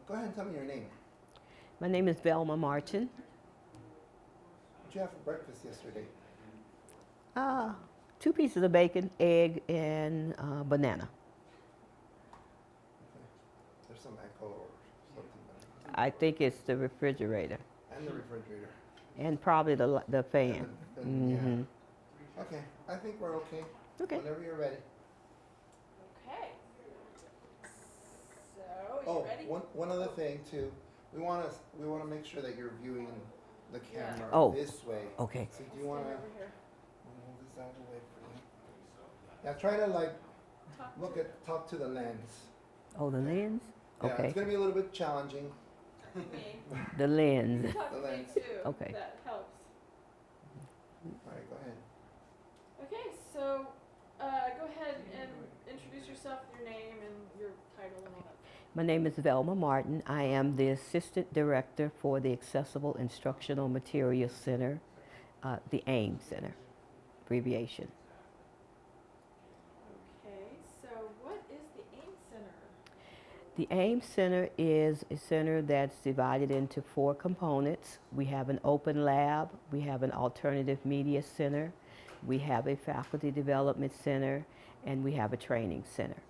Go ahead and tell me your name. My name is Velma Martin. What did you have for breakfast yesterday? 2 pieces of bacon, egg, and banana. Okay. There's some echo or something. I think it's the refrigerator And the refrigerator. and probably the fan. Yeah. Okay, I think we're okay. Okay. Whenever you're ready. Okay. So, you Oh, ready? one other thing too. We want to make sure that you're viewing the camera Oh. this way. Okay. So do you want to Stand over here. move this out of the way for you? Yeah, try to like talk to the lens. Oh, the lens? Yeah, Okay. it's gonna be a little bit challenging. Me. The lens. Talk to me lens. too. Okay. That helps. All right, go ahead. Okay, so go ahead and introduce yourself, your name, and your title and all that. My name is Velma Martin. I am the Assistant Director for the Accessible Instructional Materials Center, the AIM Center, abbreviation. Okay, so what is the AIM Center? The AIM Center is a center that's divided into 4 components. We have an open lab, we have an alternative media center, we have a faculty development center, and we have a training center.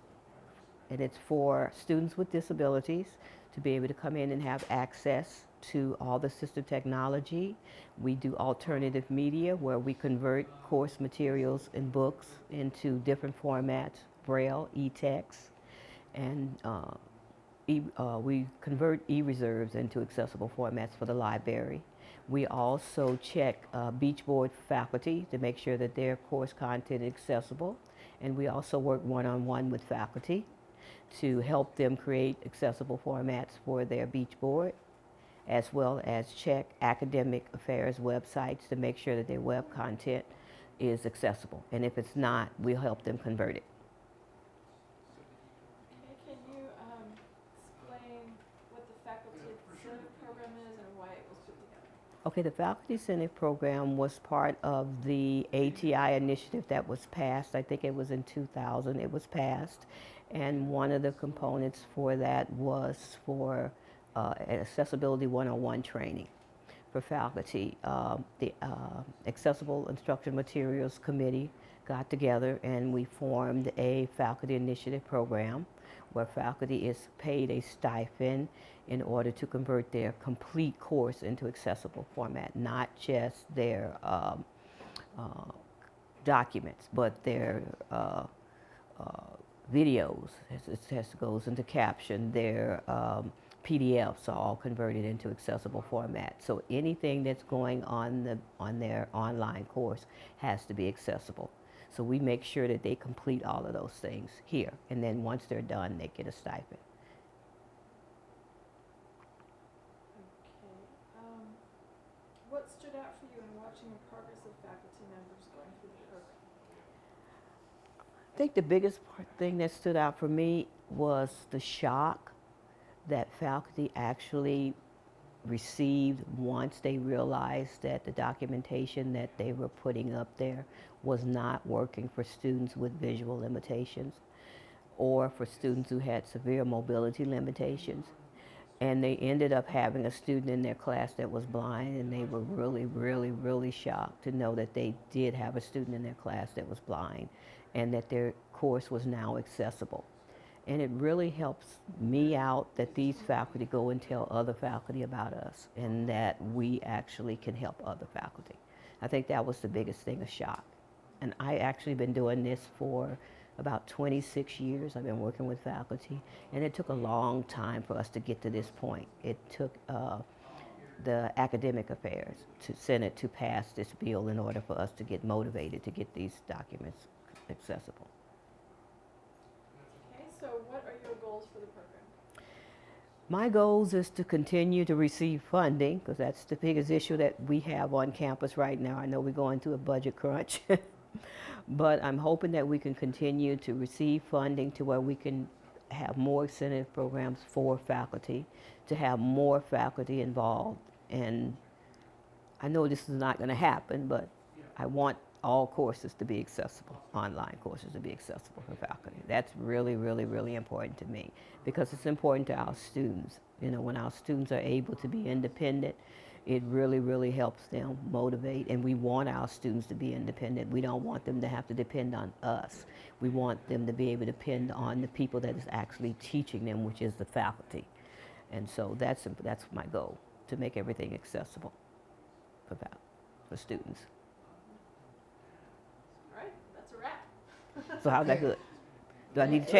And it's for students with disabilities to be able to come in and have access to all the system technology. We do alternative media where we convert course materials and books into different formats, Braille, e-text, and we convert e-reserves into accessible formats for the library. We also check Beach Board faculty to make sure that their course content is accessible. And we also work one-on-one with faculty to help them create accessible formats for their Beach Board, as well as check academic affairs websites to make sure that their web content is accessible. And if it's not, we'll help them convert it. Okay, can you explain what the faculty incentive program is and why it was put together? Okay, the Faculty Incentive Program was part of the ATI initiative that was passed. I think it was in 2000 it was passed. And one of the components for that was for Accessibility 101 training for faculty. The Accessible Instruction Materials Committee got together and we formed a faculty initiative program where faculty is paid a stipend in order to convert their complete course into accessible format, not just their documents, but their videos, it goes into caption, their PDFs are all converted into accessible format. So anything that's going on their online course has to be accessible. So we make sure that they complete all of those things here, and then once they're done, they get a stipend. Okay. What stood out for you in watching the progress of faculty members going through the program? I think the biggest thing that stood out for me was the shock that faculty actually received once they realized that the documentation that they were putting up there was not working for students with visual limitations or for students who had severe mobility limitations. And they ended up having a student in their class that was blind, and they were really, really, really shocked to know that they did have a student in their class that was blind and that their course was now accessible. And it really helps me out that these faculty go and tell other faculty about us and that we actually can help other faculty. I think that was the biggest thing, a shock. And I actually been doing this for about 26 years. I've been working with faculty, and it took a long time for us to get to this point. It took the academic affairs to Senate to pass this bill in order for us to get motivated to get these documents accessible. Okay, so what are your goals for the program? My goals is to continue to receive funding, because that's the biggest issue that we have on campus right now. I know we're going through a budget crunch, but I'm hoping that we can continue to receive funding to where we can have more incentive programs for faculty, to have more faculty involved. And I know this is not going to happen, but I want all courses to be accessible, online courses to be accessible for faculty. That's really, really, really important to me because it's important to our students. You know, when our students are able to be independent, it really, really helps them motivate, and we want our students to be independent. We don't want them to have to depend on us. We want them to be able to depend on the people that is actually teaching them, which is the faculty. And so that's my goal, to make everything accessible for students. All right, that's a wrap. So how's that good? Do I need to change?